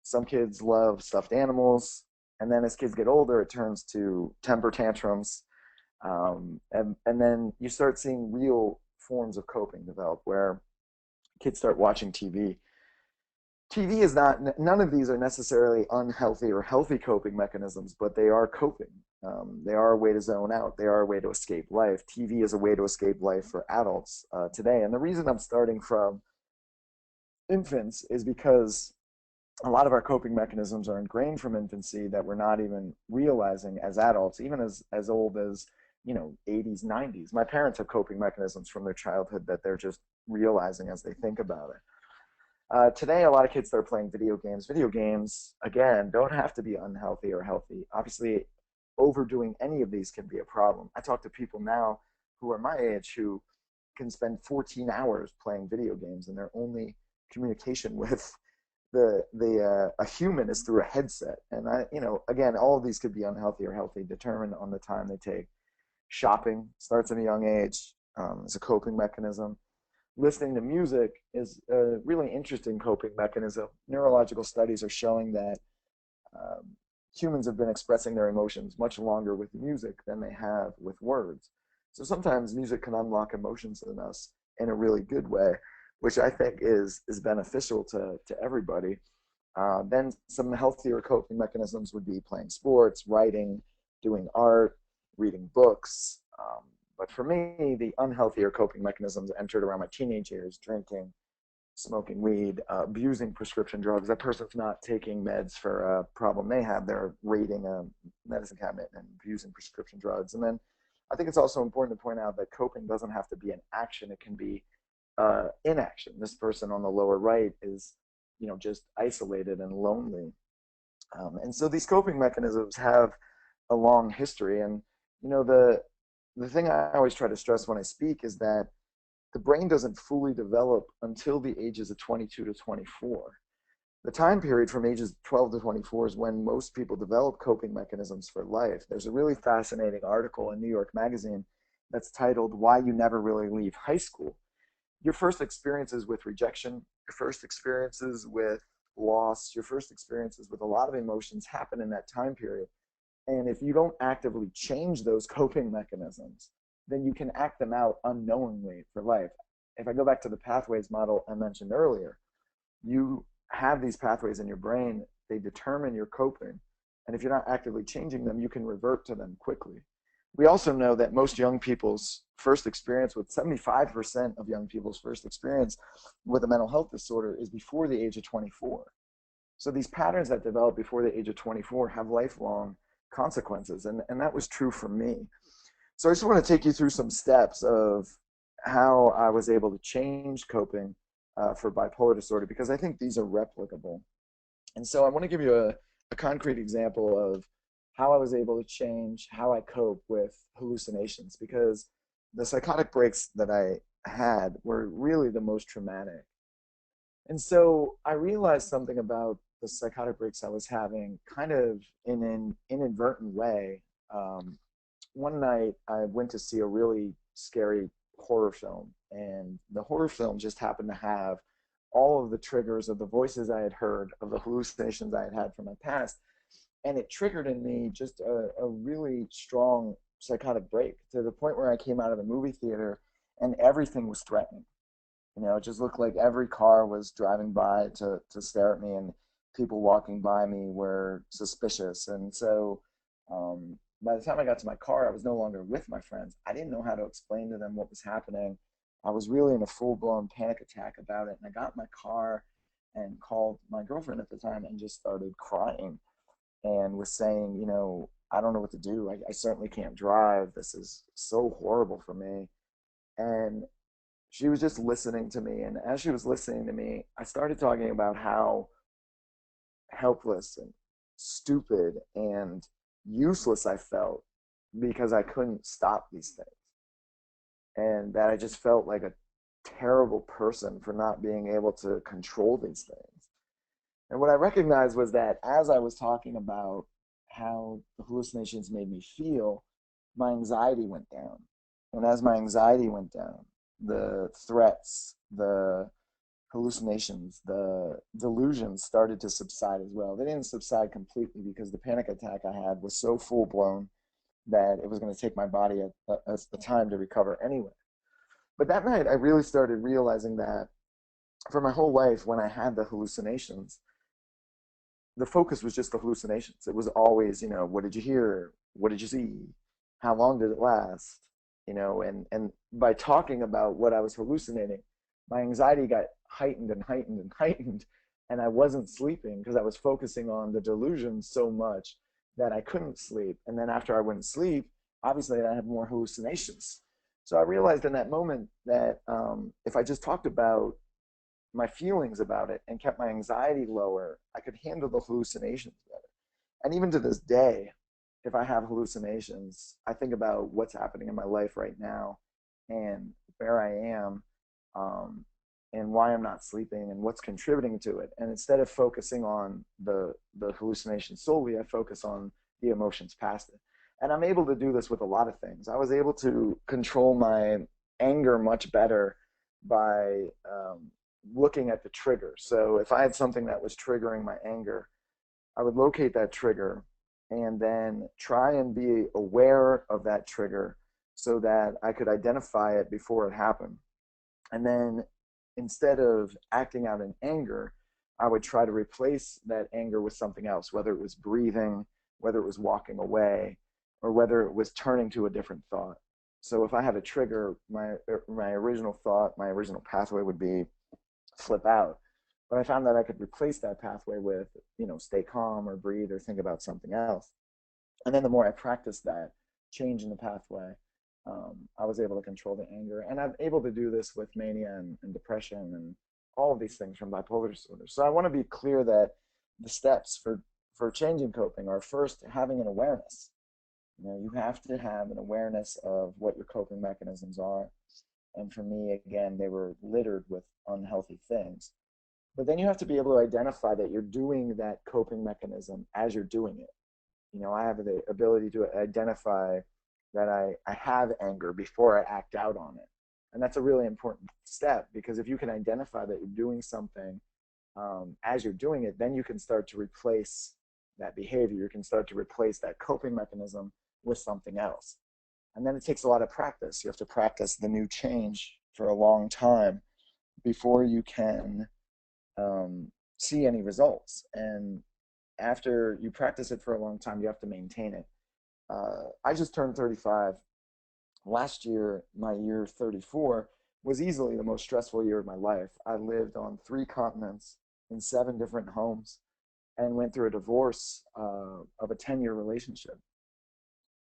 Some kids love stuffed animals. And then as kids get older, it turns to temper tantrums. And then you start seeing real forms of coping develop where kids start watching TV. TV is none of these are necessarily unhealthy or healthy coping mechanisms, but they are coping. They are a way to zone out. They are a way to escape life. TV is a way to escape life for adults today. And the reason I'm starting from infants is because a lot of our coping mechanisms are ingrained from infancy that we're not even realizing as adults, even as old as 80s, 90s. My parents have coping mechanisms from their childhood that they're just realizing as they think about it. Today, a lot of kids start playing video games. Video games, again, don't have to be unhealthy or healthy. Obviously, overdoing any of these can be a problem. I talk to people now who are my age who can spend 14 hours playing video games, and their only communication with a human is through a headset. And again, all of these could be unhealthy or healthy, determined on the time they take. Shopping starts at a young age as a coping mechanism. Listening to music is a really interesting coping mechanism. Neurological studies are showing that um, humans have been expressing their emotions much longer with music than they have with words. So sometimes music can unlock emotions in us in a really good way, which I think is beneficial to everybody. Then some healthier coping mechanisms would be playing sports, writing, doing art, reading books. But for me, the unhealthier coping mechanisms entered around my teenage years: drinking, smoking weed, abusing prescription drugs. That person's not taking meds for a problem they have. They're raiding a medicine cabinet and abusing prescription drugs. And then I think it's also important to point out that coping doesn't have to be an action. It can be inaction. This person on the lower right is, just isolated and lonely. And so these coping mechanisms have a long history. And, the thing I always try to stress when I speak is that the brain doesn't fully develop until the ages of 22 to 24. The time period from ages 12 to 24 is when most people develop coping mechanisms for life. There's a really fascinating article in New York Magazine that's titled "Why You Never Really Leave High School." Your first experiences with rejection, your first experiences with loss, your first experiences with a lot of emotions happen in that time period. And if you don't actively change those coping mechanisms, then you can act them out unknowingly for life. If I go back to the pathways model I mentioned earlier, you have these pathways in your brain, they determine your coping. And if you're not actively changing them, you can revert to them quickly. We also know that most young people's first experience, with 75% of young people's first experience with a mental health disorder, is before the age of 24. So these patterns that develop before the age of 24 have lifelong consequences. And that was true for me. So I just want to take you through some steps of how I was able to change coping for bipolar disorder, because I think these are replicable. And so I want to give you a concrete example of how I was able to change how I cope with hallucinations, because the psychotic breaks that I had were really the most traumatic. And so I realized something about the psychotic breaks I was having kind of in an inadvertent way. One night I went to see a really scary horror film, and the horror film just happened to have all of the triggers of the voices I had heard, of the hallucinations I had had from my past. And it triggered in me just a really strong psychotic break, to the point where I came out of the movie theater and everything was threatening. It just looked like every car was driving by to stare at me, and people walking by me were suspicious. And so by the time I got to my car, I was no longer with my friends. I didn't know how to explain to them what was happening. I was really in a full blown panic attack about it. And I got in my car and called my girlfriend at the time and just started crying and was saying, I don't know what to do. I certainly can't drive. This is so horrible for me. And she was just listening to me. And as she was listening to me, I started talking about how helpless and stupid and useless I felt because I couldn't stop these things. And that I just felt like a terrible person for not being able to control these things. And what I recognized was that as I was talking about how the hallucinations made me feel, my anxiety went down. And as my anxiety went down, the threats, the hallucinations, the delusions started to subside as well. They didn't subside completely because the panic attack I had was so full blown that it was going to take my body a time to recover anyway. But that night, I really started realizing that for my whole life, when I had the hallucinations, the focus was just the hallucinations. It was always, what did you hear? What did you see? How long did it last? And by talking about what I was hallucinating, my anxiety got heightened and heightened and heightened, and I wasn't sleeping because I was focusing on the delusion so much that I couldn't sleep. And then after I wouldn't sleep, obviously I had more hallucinations. So I realized in that moment that if I just talked about my feelings about it and kept my anxiety lower, I could handle the hallucinations better. And even to this day, if I have hallucinations, I think about what's happening in my life right now and where I am, um, and why I'm not sleeping and what's contributing to it. And instead of focusing on the hallucination solely, I focus on the emotions past it. And I'm able to do this with a lot of things. I was able to control my anger much better by looking at the trigger. So if I had something that was triggering my anger, I would locate that trigger and then try and be aware of that trigger so that I could identify it before it happened. And then instead of acting out in anger, I would try to replace that anger with something else, whether it was breathing, whether it was walking away, or whether it was turning to a different thought. So if I had a trigger, my original thought, my original pathway would be flip out. But I found that I could replace that pathway with, stay calm or breathe or think about something else. And then the more I practiced that change in the pathway, I was able to control the anger. And I'm able to do this with mania and depression and all of these things from bipolar disorder. So I want to be clear that the steps for changing coping are first having an awareness. You have to have an awareness of what your coping mechanisms are. And for me, again, they were littered with unhealthy things. But then you have to be able to identify that you're doing that coping mechanism as you're doing it. I have the ability to identify that I have anger before I act out on it. And that's a really important step, because if you can identify that you're doing something as you're doing it, then you can start to replace that behavior. You can start to replace that coping mechanism with something else. And then it takes a lot of practice. You have to practice the new change for a long time before you can see any results. And after you practice it for a long time, you have to maintain it. I just turned 35. Last year, my year 34, was easily the most stressful year of my life. I lived on 3 continents in 7 different homes and went through a divorce of a 10-year relationship.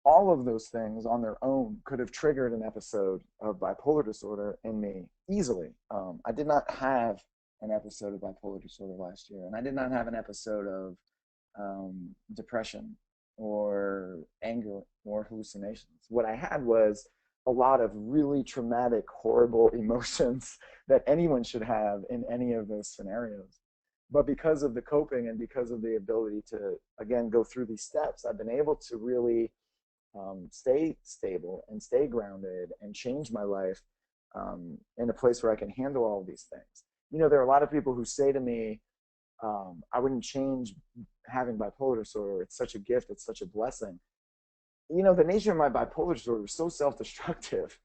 All of those things on their own could have triggered an episode of bipolar disorder in me easily. I did not have an episode of bipolar disorder last year, and I did not have an episode of depression or anger or hallucinations. What I had was a lot of really traumatic, horrible emotions that anyone should have in any of those scenarios. But because of the coping and because of the ability to, again, go through these steps, I've been able to really stay stable and stay grounded and change my life in a place where I can handle all of these things. There are a lot of people who say to me, I wouldn't change having bipolar disorder. It's such a gift. It's such a blessing. The nature of my bipolar disorder was so self-destructive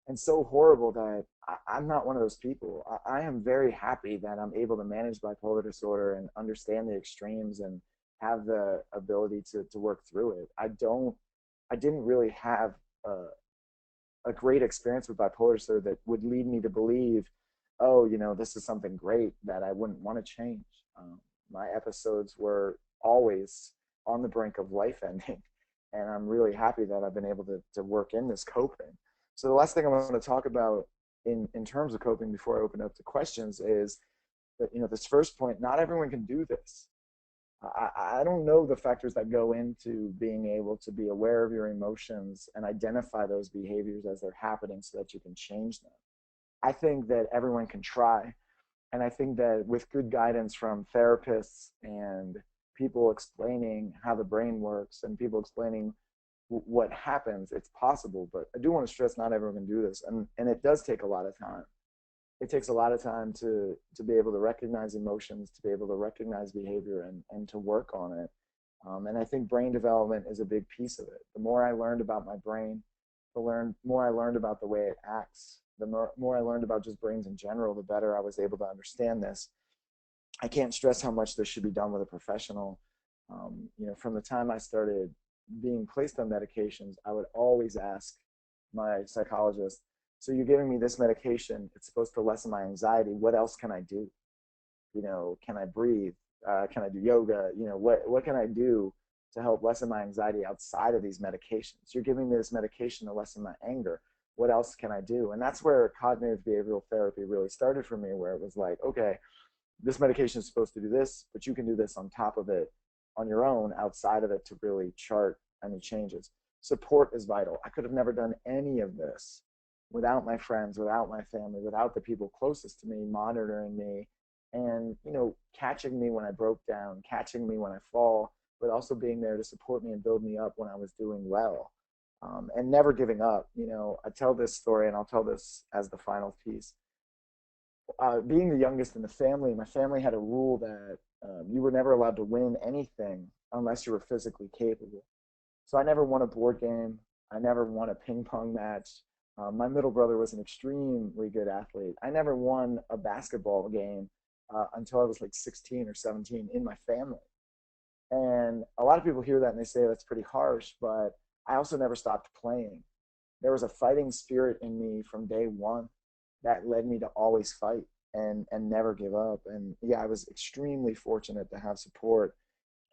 and so horrible that I'm not one of those people. I am very happy that I'm able to manage bipolar disorder and understand the extremes and have the ability to work through it. I didn't really have a great experience with bipolar disorder that would lead me to believe, oh, this is something great that I wouldn't want to change. My episodes were always on the brink of life ending, and I'm really happy that I've been able to work in this coping. So the last thing I want to talk about in terms of coping before I open up to questions is that, this first point, not everyone can do this. I don't know the factors that go into being able to be aware of your emotions and identify those behaviors as they're happening so that you can change them. I think that everyone can try. And I think that with good guidance from therapists and people explaining how the brain works and people explaining what happens, it's possible. But I do want to stress not everyone can do this. And it does take a lot of time. It takes a lot of time to be able to recognize emotions, to be able to recognize behavior and to work on it. And I think brain development is a big piece of it. The more I learned about my brain, the more I learned about the way it acts, the more I learned about just brains in general, the better I was able to understand this. I can't stress how much this should be done with a professional. From the time I started being placed on medications, I would always ask my psychologist, so you're giving me this medication, it's supposed to lessen my anxiety. What else can I do? Can I breathe? Can I do yoga? What can I do to help lessen my anxiety outside of these medications? You're giving me this medication to lessen my anger. what else can I do? And that's where cognitive behavioral therapy really started for me, where it was like, okay, this medication is supposed to do this, but you can do this on top of it on your own outside of it to really chart any changes. Support is vital. I could have never done any of this without my friends, without my family, without the people closest to me monitoring me and, catching me when I broke down, catching me when I fall, but also being there to support me and build me up when I was doing well. And never giving up. I tell this story and I'll tell this as the final piece. Being the youngest in the family, my family had a rule that you were never allowed to win anything unless you were physically capable. So I never won a board game. I never won a ping pong match. My middle brother was an extremely good athlete. I never won a basketball game until I was like 16 or 17 in my family. And a lot of people hear that and they say that's pretty harsh, but I also never stopped playing. There was a fighting spirit in me from day one that led me to always fight and never give up. And yeah, I was extremely fortunate to have support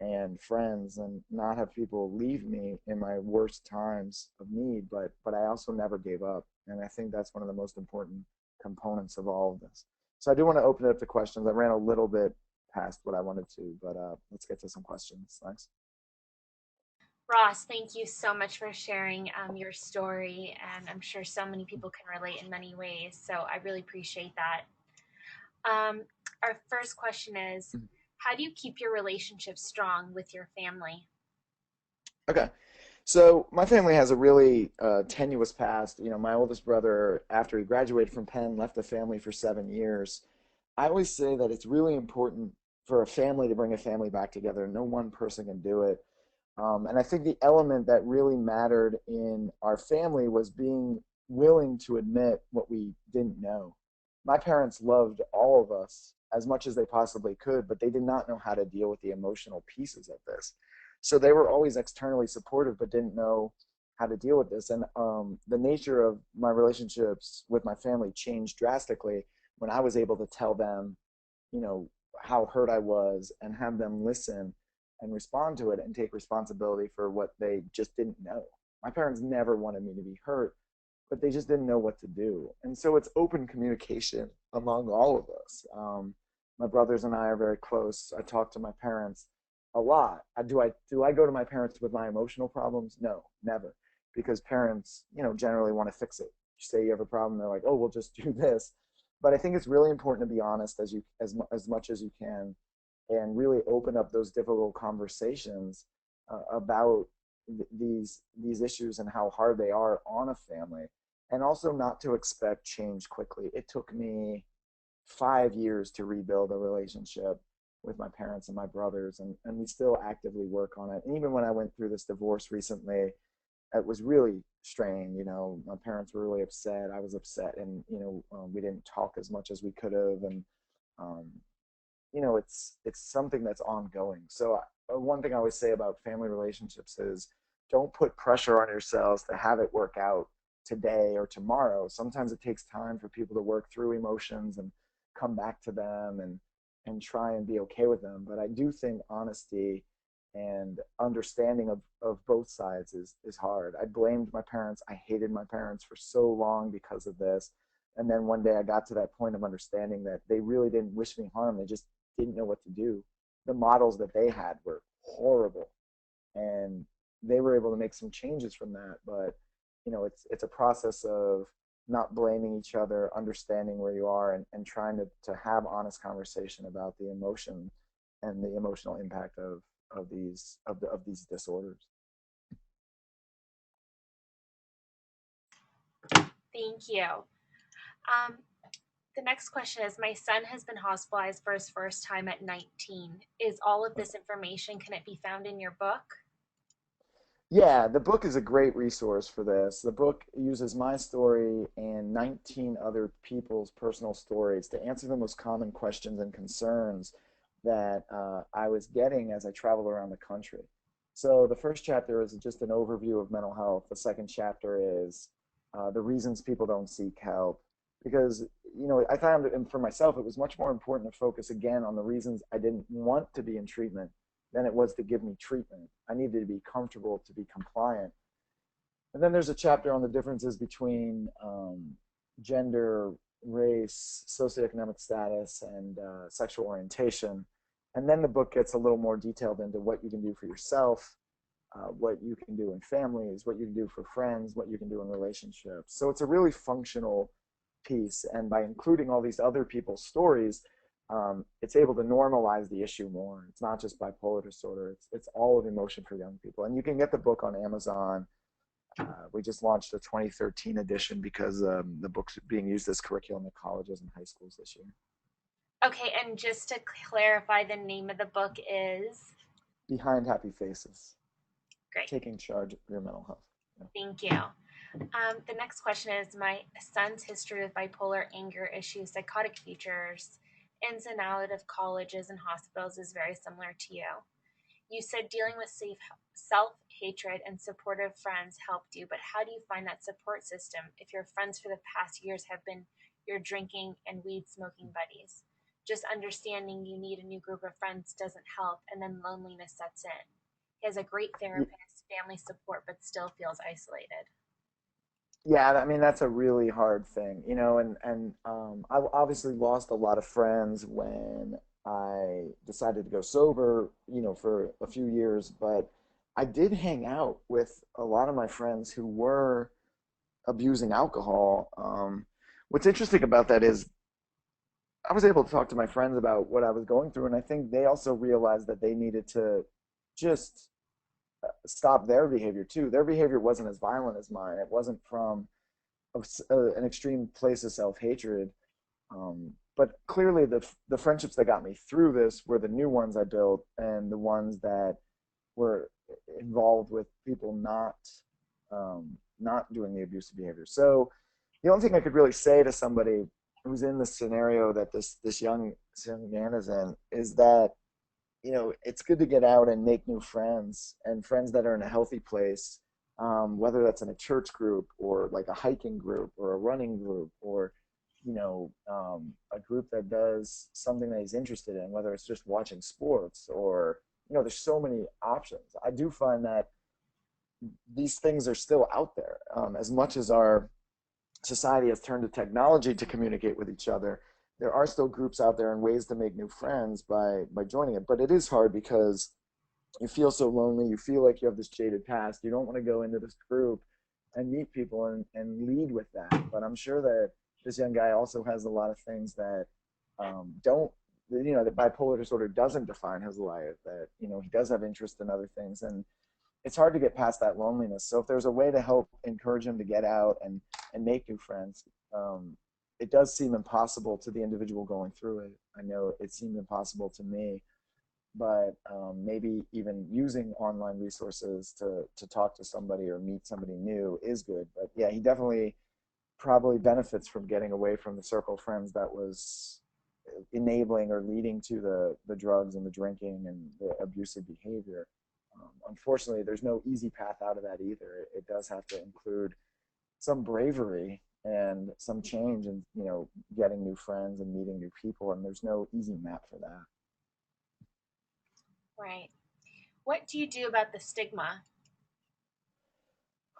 and friends and not have people leave me in my worst times of need, but I also never gave up. And I think that's one of the most important components of all of this. So I do want to open it up to questions. I ran a little bit past what I wanted to, but let's get to some questions. Thanks. Ross, thank you so much for sharing your story. And I'm sure so many people can relate in many ways. So I really appreciate that. Um, our first question is, how do you keep your relationship strong with your family? Okay. So my family has a really tenuous past. My oldest brother, after he graduated from Penn, left the family for 7 years. I always say that it's really important for a family to bring a family back together. No one person can do it. And I think the element that really mattered in our family was being willing to admit what we didn't know. My parents loved all of us as much as they possibly could, but they did not know how to deal with the emotional pieces of this. So they were always externally supportive, but didn't know how to deal with this. And the nature of my relationships with my family changed drastically when I was able to tell them, you know, how hurt I was and have them listen and respond to it and take responsibility for what they just didn't know. My parents never wanted me to be hurt, but they just didn't know what to do. And so it's open communication among all of us. My brothers and I are very close. I talk to my parents a lot. Do I go to my parents with my emotional problems? No, never, because parents, generally want to fix it. You say you have a problem, they're like, oh, we'll just do this. But I think it's really important to be honest as much as you can, and really open up those difficult conversations about these issues and how hard they are on a family, and also not to expect change quickly. It took me 5 years to rebuild a relationship with my parents and my brothers, and we still actively work on it. And even when I went through this divorce recently, it was really strained. My parents were really upset. I was upset, and we didn't talk as much as we could have, and um, it's something that's ongoing. So one thing I always say about family relationships is don't put pressure on yourselves to have it work out today or tomorrow. Sometimes it takes time for people to work through emotions and come back to them and try and be okay with them. But I do think honesty and understanding of both sides is hard. I blamed my parents. I hated my parents for so long because of this. And then one day I got to that point of understanding that they really didn't wish me harm. They just didn't know what to do. The models that they had were horrible, and they were able to make some changes from that. But it's a process of not blaming each other, understanding where you are, and trying to have honest conversation about the emotion and the emotional impact of these disorders. Thank you. Um, the next question is, my son has been hospitalized for his first time at 19. Is all of this information, can it be found in your book? Yeah, the book is a great resource for this. The book uses my story and 19 other people's personal stories to answer the most common questions and concerns that I was getting as I traveled around the country. So the first chapter is just an overview of mental health. The second chapter is the reasons people don't seek help. Because, I found it, and for myself, it was much more important to focus again on the reasons I didn't want to be in treatment than it was to give me treatment. I needed to be comfortable to be compliant. And then there's a chapter on the differences between gender, race, socioeconomic status, and sexual orientation. And then the book gets a little more detailed into what you can do for yourself, what you can do in families, what you can do for friends, what you can do in relationships. So it's a really functional piece. And by including all these other people's stories, it's able to normalize the issue more. It's not just bipolar disorder, it's all of emotion for young people. And you can get the book on Amazon. We just launched a 2013 edition because the book's being used as curriculum at colleges and high schools this year. Okay, and just to clarify, the name of the book is? Behind Happy Faces, Great. taking charge of your mental health. Yeah. Thank you. The next question is, my son's history with bipolar, anger issues, psychotic features, ins and out of colleges and hospitals is very similar to you. You said dealing with self hatred and supportive friends helped you, but how do you find that support system if your friends for the past years have been your drinking and weed smoking buddies? Just understanding you need a new group of friends doesn't help, and then loneliness sets in. He has a great therapist, family support, but still feels isolated. Yeah, I mean that's a really hard thing, I obviously lost a lot of friends when I decided to go sober, for a few years, but I did hang out with a lot of my friends who were abusing alcohol. What's interesting about that is I was able to talk to my friends about what I was going through, and I think they also realized that they needed to just stop their behavior too. Their behavior wasn't as violent as mine. It wasn't from an extreme place of self-hatred. But clearly, the friendships that got me through this were the new ones I built, and the ones that were involved with people not doing the abusive behavior. So the only thing I could really say to somebody who's in the scenario that this young man is in is that it's good to get out and make new friends and friends that are in a healthy place, whether that's in a church group or like a hiking group or a running group or, a group that does something that he's interested in, whether it's just watching sports or, there's so many options. I do find that these things are still out there. As much as our society has turned to technology to communicate with each other, there are still groups out there and ways to make new friends by joining it. But it is hard because you feel so lonely. You feel like you have this jaded past. You don't want to go into this group and meet people and lead with that. But I'm sure that this young guy also has a lot of things that don't, that bipolar disorder doesn't define his life, that, he does have interest in other things. And it's hard to get past that loneliness. So if there's a way to help encourage him to get out and make new friends, it does seem impossible to the individual going through it. I know it seemed impossible to me, but maybe even using online resources to talk to somebody or meet somebody new is good. But yeah, he definitely probably benefits from getting away from the circle of friends that was enabling or leading to the drugs and the drinking and the abusive behavior. Unfortunately, there's no easy path out of that either. It does have to include some bravery and some change and getting new friends and meeting new people, and there's no easy map for that. Right. What do you do about the stigma?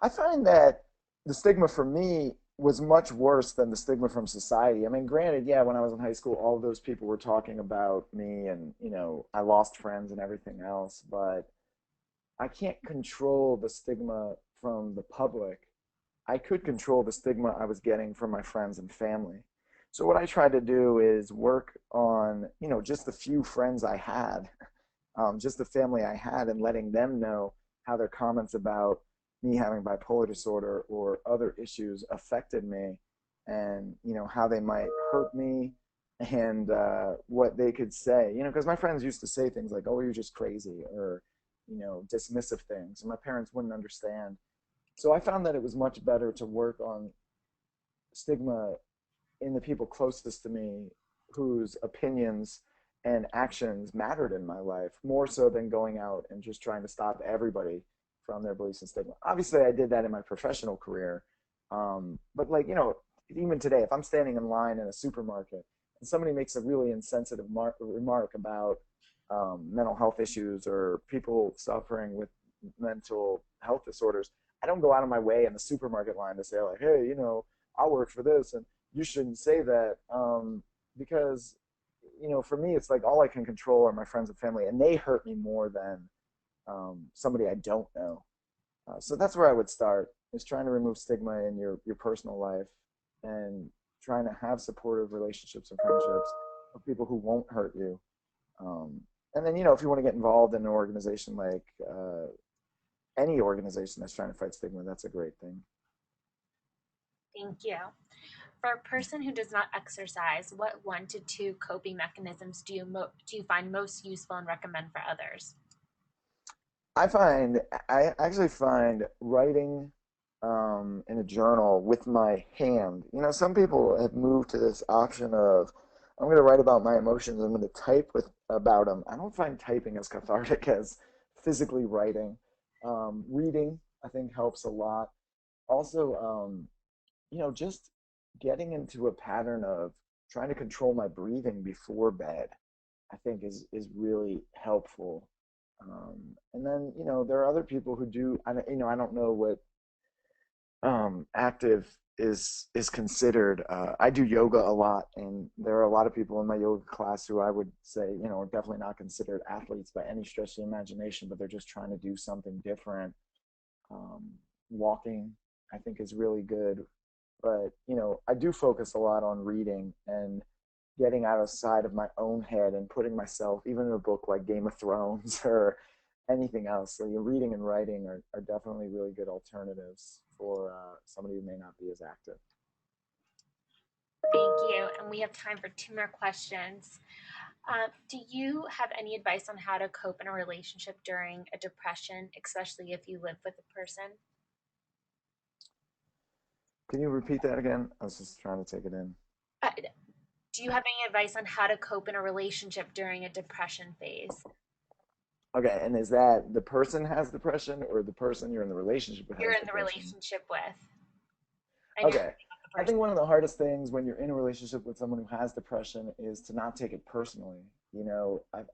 I find that the stigma for me was much worse than the stigma from society. I mean, granted, yeah, when I was in high school, all of those people were talking about me and, I lost friends and everything else, but I can't control the stigma from the public. I could control the stigma I was getting from my friends and family. So what I tried to do is work on, just the few friends I had, just the family I had, and letting them know how their comments about me having bipolar disorder or other issues affected me, and how they might hurt me, and what they could say. Because my friends used to say things like, "Oh, you're just crazy," or dismissive things, and my parents wouldn't understand. So I found that it was much better to work on stigma in the people closest to me whose opinions and actions mattered in my life more so than going out and just trying to stop everybody from their beliefs and stigma. Obviously, I did that in my professional career. But like, even today, if I'm standing in line in a supermarket and somebody makes a really insensitive remark about mental health issues or people suffering with mental health disorders, I don't go out of my way in the supermarket line to say like, hey, I work for this and you shouldn't say that, because for me, it's like all I can control are my friends and family, and they hurt me more than somebody I don't know. So that's where I would start, is trying to remove stigma in your personal life and trying to have supportive relationships and friendships with people who won't hurt you. Um, and then, if you want to get involved in an organization like any organization that's trying to fight stigma, that's a great thing. Thank you. For a person who does not exercise, what 1 to 2 coping mechanisms do you find most useful and recommend for others? I actually find writing in a journal with my hand. Some people have moved to this option of I'm going to write about my emotions. I'm going to type with about them. I don't find typing as cathartic as physically writing. Reading, I think, helps a lot. Also, just getting into a pattern of trying to control my breathing before bed, I think is really helpful. And then, there are other people who do, I don't know what active is considered. I do yoga a lot, and there are a lot of people in my yoga class who I would say, are definitely not considered athletes by any stretch of the imagination, but they're just trying to do something different. Um, Walking, I think, is really good, but I do focus a lot on reading and getting outside of my own head and putting myself, even in a book like Game of Thrones or anything else. So your reading and writing are definitely really good alternatives for somebody who may not be as active. Thank you. And we have time for 2 more questions. Do you have any advice on how to cope in a relationship during a depression, especially if you live with a person? Can you repeat that again? I was just trying to take it in. Uh, do you have any advice on how to cope in a relationship during a depression phase? Okay, and is that the person has depression or the person you're in the relationship with You're has in the depression? relationship with, and you're Okay. living with the I person. think one of the hardest things when you're in a relationship with someone who has depression is to not take it personally.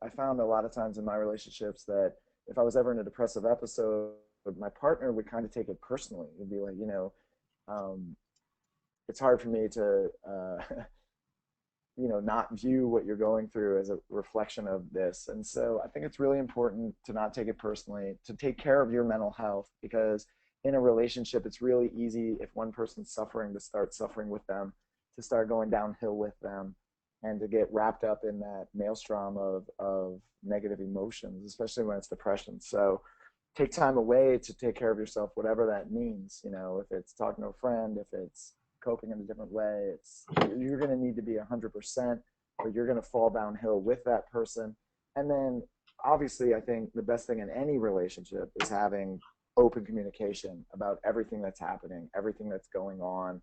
I found a lot of times in my relationships that if I was ever in a depressive episode, my partner would kind of take it personally. It'd be like, um, it's hard for me to, not view what you're going through as a reflection of this. And so I think it's really important to not take it personally, to take care of your mental health, because in a relationship, it's really easy if one person's suffering to start suffering with them, to start going downhill with them, and to get wrapped up in that maelstrom of negative emotions, especially when it's depression. So take time away to take care of yourself, whatever that means. If it's talking to a friend, if it's coping in a different way, you're going to need to be 100%, or you're going to fall downhill with that person. And then, obviously, I think the best thing in any relationship is having open communication about everything that's happening, everything that's going on,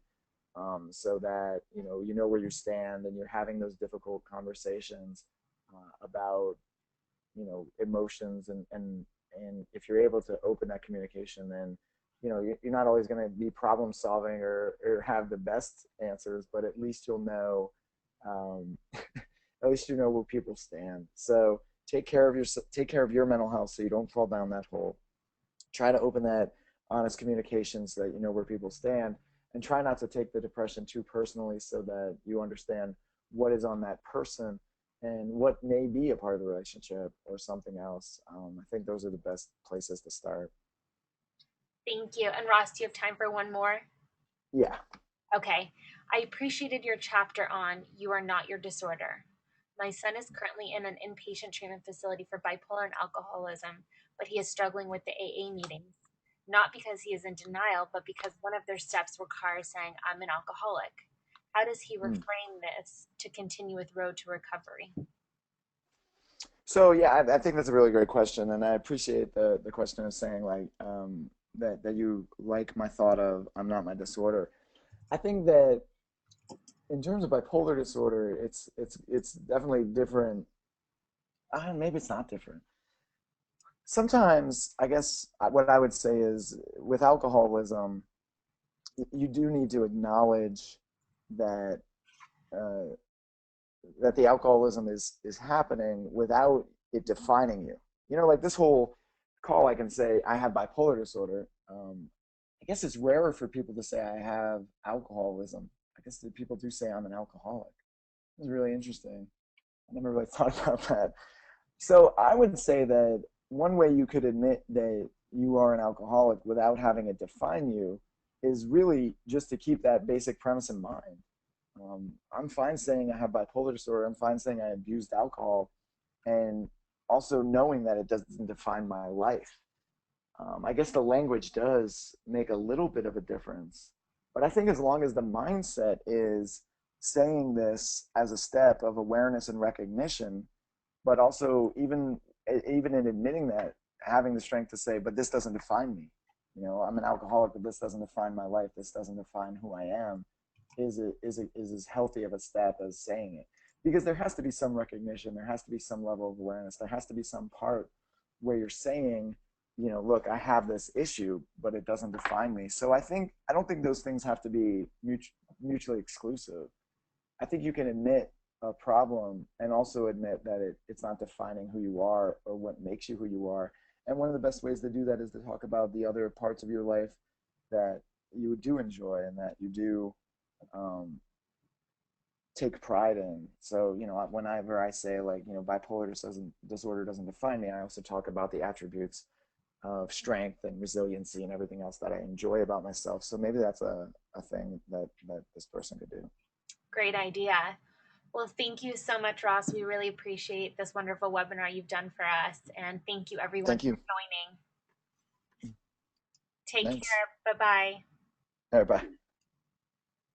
so that you know where you stand, and you're having those difficult conversations about emotions, and if you're able to open that communication, then you're not always going to be problem solving or have the best answers, but at least you'll know, um, at least you know where people stand. So take care of your mental health so you don't fall down that hole. Try to open that honest communication so that you know where people stand, and try not to take the depression too personally, so that you understand what is on that person and what may be a part of the relationship or something else. I think those are the best places to start. Thank you. And Ross, do you have time for one more? Yeah. Okay. I appreciated your chapter on You Are Not Your Disorder. My son is currently in an inpatient treatment facility for bipolar and alcoholism, but he is struggling with the AA meetings. Not because he is in denial, but because one of their steps requires saying, I'm an alcoholic. How does he Hmm. reframe this to continue with Road to Recovery? So yeah, I think that's a really great question, and I appreciate the question of saying like that you like my thought of I'm not my disorder. I think that in terms of bipolar disorder, it's definitely different. Maybe it's not different. Sometimes, I guess what I would say is with alcoholism, you do need to acknowledge that uh, that the alcoholism is happening without it defining you. Like this whole call, I can say I have bipolar disorder, I guess it's rarer for people to say I have alcoholism. I guess that people do say I'm an alcoholic. It's really interesting. I never really thought about that. So I would say that one way you could admit that you are an alcoholic without having it define you is really just to keep that basic premise in mind. I'm fine saying I have bipolar disorder. I'm fine saying I abused alcohol, and also knowing that it doesn't define my life. I guess the language does make a little bit of a difference, but I think as long as the mindset is saying this as a step of awareness and recognition, but also even in admitting that, having the strength to say, but this doesn't define me. I'm an alcoholic, but this doesn't define my life. This doesn't define who I am. Is as healthy of a step as saying it, because there has to be some recognition. There has to be some level of awareness. There has to be some part where you're saying, look, I have this issue, but it doesn't define me. So I don't think those things have to be mutually exclusive. I think you can admit a problem and also admit that it's not defining who you are or what makes you who you are. And one of the best ways to do that is to talk about the other parts of your life that you do enjoy and that you do um, take pride in. So, whenever I say like, bipolar disorder doesn't define me, I also talk about the attributes of strength and resiliency and everything else that I enjoy about myself. So maybe that's a thing that this person could do. Great idea. Well, thank you so much, Ross. We really appreciate this wonderful webinar you've done for us. And thank you, everyone, Thank for you. joining. Take Thanks. care. Bye bye. All right, bye.